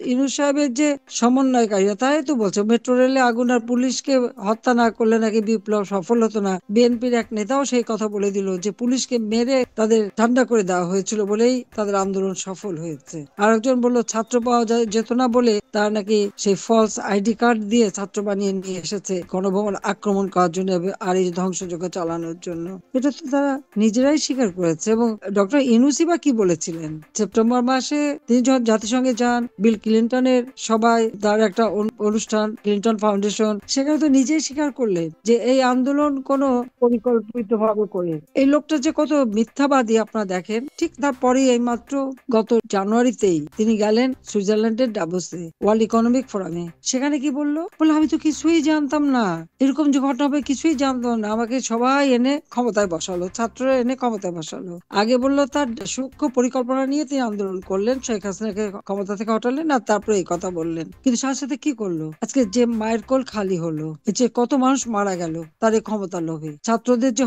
ইউনূস সাহেবের যে সমন্বয়কারীরা তাই তো বলছে মেট্রো রেলে আগুন আর পুলিশকে হত্যা না করলে নাকি বিপ্লব সফল হতো না। বিএনপির এক নেতাও সেই কথা বলে দিল যে পুলিশকে মেরে তাদের ঠান্ডা করে দেওয়া হয়েছিল বলেই তাদের আন্দোলন সফল হয়েছে। আরেকজন বলল ছাত্র পাওয়া যেত না বলে তার নাকি সেই ফলস আইডি কার্ড দিয়ে ছাত্র বানিয়ে নিয়ে এসেছে গণভবন আক্রমণ করার জন্য আর এই ধ্বংসযজ্ঞ চালানোর জন্য। এটা তো তারা নিজেরাই স্বীকার করেছে। এবং ডক্টর ইউনূসই বা কি বলেছিলেন সেপ্টেম্বর মাসে তিনি যখন জাতিসংঘে যান, বিল ক্লিনটনের সবাই তার একটা অনুষ্ঠান ক্লিনটন ফাউন্ডেশন, সেখানে তো নিজেই স্বীকার করলেন যে এই আন্দোলন কোনো পরিকল্পিত ভাবে করে। এই লোকটা যে কত মিথ্যাবাদী আপনারা দেখেন। ঠিক তারপরে এই মাত্র গত জানুয়ারিতেই তিনি গেলেন সুইজারল্যান্ডের ডাভোসে ওয়ার্ল্ড ইকোনমিক ফোরামে। সেখানে কি বললো, আমি তো কিছুই জানতাম না, এরকম যে ঘটনা হবে কিছুই জানতাম না, আমাকে সবাই এনে ক্ষমতায় বসালো, ছাত্ররা এনে ক্ষমতায় বসালো। আগে বললো তার সূক্ষ্ম পরিকল্পনা নিয়ে তিনি আন্দোলন করলেন, শেখ হাসিনাকে ক্ষমতা থেকে হটালেন, আর তারপরে এই কথা বললেন। কিন্তু সাথে সাথে কি করলো, আজকে যে মায়ের কোল খালি হলো, যে কত মানুষ মারা গেল তার এই ক্ষমতার লোভে, ছাত্রদের যে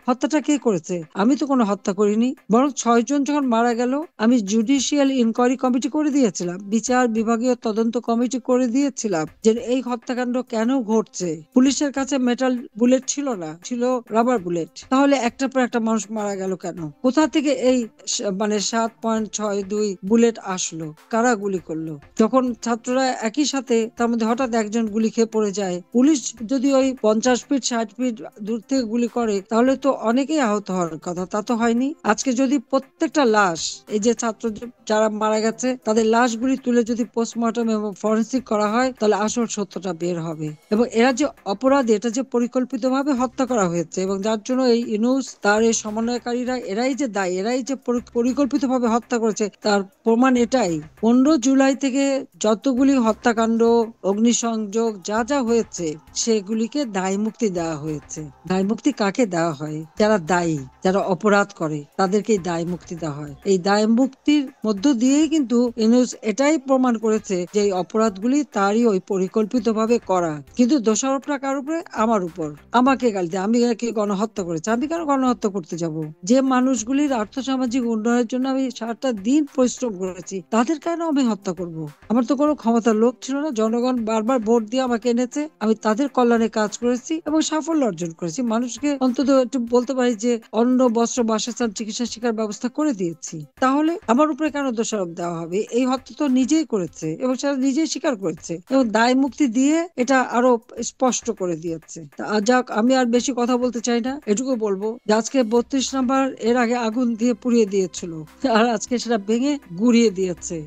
হত্যাটা কে করেছে? আমি তো কোনো হত্যা করিনি, বরং 6 জন যখন মারা গেল আমি জুডিশিয়াল ইনকোয়ারি কমিটি করে দিয়েছিলাম, বিচার বিভাগীয় তদন্ত কমিটি করে দিয়েছিলাম যে এই হত্যাকাণ্ড কেন ঘটছে। পুলিশের কাছে মেটাল বুলেট ছিল না, ছিল রাবার বুলেট। তাহলে একটার পর একটা মানুষ মারা গেল কেন? কোথা থেকে এই 7.62 বুলেট আসলো? কারা গুলি করলো? যখন ছাত্ররা একই সাথে, তার মধ্যে হঠাৎ একজন গুলি খেয়ে পড়ে যায়, পুলিশ যদি ওই 50 ফিট 60 ফিট দূর থেকে গুলি করে তাহলে তো অনেকেই আহত হওয়ার কথা, তা তো হয়নি। আজকে যদি প্রত্যেকটা লাশ, এই যে ছাত্র যারা মারা গেছে তাদের লাশগুলি তুলে যদি পোস্টমর্টম এবং ফরেন্সিক করা হয় তাহলে আসল সত্যটা বের হবে। এবং এরা যে অপরাধী, এটা যে পরিকল্পিতভাবে হত্যা করা হয়েছে এবং যার জন্য এই ইউনূস তার এই সমন্বয়কারীরা এরাই যে দায়ী, এরাই যে পরিকল্পিতভাবে হত্যা করেছে তার প্রমাণ এটাই। 15 জুলাই থেকে যতগুলি হত্যাকাণ্ড, অগ্নিসংযোগ যা যা হয়েছে সেগুলিকে দায় মুক্তি দেওয়া হয়েছে। দায় মুক্তি কাকে দেওয়া হয়? যারা দায়ী, যারা অপরাধ করে তাদেরকেই দায় মুক্তি দেওয়া হয়। এই দায় মুক্তির মধ্য দিয়েই কিন্তু ইউনূস এটাই প্রমাণ করেছে যে এই অপরাধগুলি তারই ওই পরিকল্পিতভাবে করা। কিন্তু দোষারোপটা কার উপরে? আমার উপর। আমাকে গালি দেয়, আমি কি গণহত্যা করেছি? আমি কেন গণহত্যা করতে যাব? যে মানুষগুলির আর্থসামাজিক উন্নয়নের জন্য আমি সারাটা দিন পরিশ্রম করেছি তাদের কেন আমি হত্যা করব? আমার তো কোনো ক্ষমতার লোভ ছিল না, জনগণ বারবার ভোট দিয়ে আমাকে এনেছে, আমি তাদের কল্যাণে কাজ করেছি এবং সাফল্য অর্জন করেছি। মানুষকে অন্তত একটু বলতে পারি যে অন্ন, বস্ত্র, বাসস্থান, চিকিৎসা, শিক্ষার ব্যবস্থা করে দিয়েছি। তাহলে আমার উপরে কেন দোষারোপ দেওয়া হবে? এই হত্যা তো নিজেই করেছে এবং সেটা নিজেই স্বীকার করেছে এবং দায় মুক্তি দিয়ে এটা আরো স্পষ্ট করে দিয়েছে। যাক, আমি আর বেশি কথা বলতে চাই না, এটুকু বলবো যে আজকে 32 নাম্বার এর আগে আগুন দিয়ে পুড়িয়ে দিয়েছিল আর আজকে সেটা ভেঙে গুড়িয়ে দিয়েছে।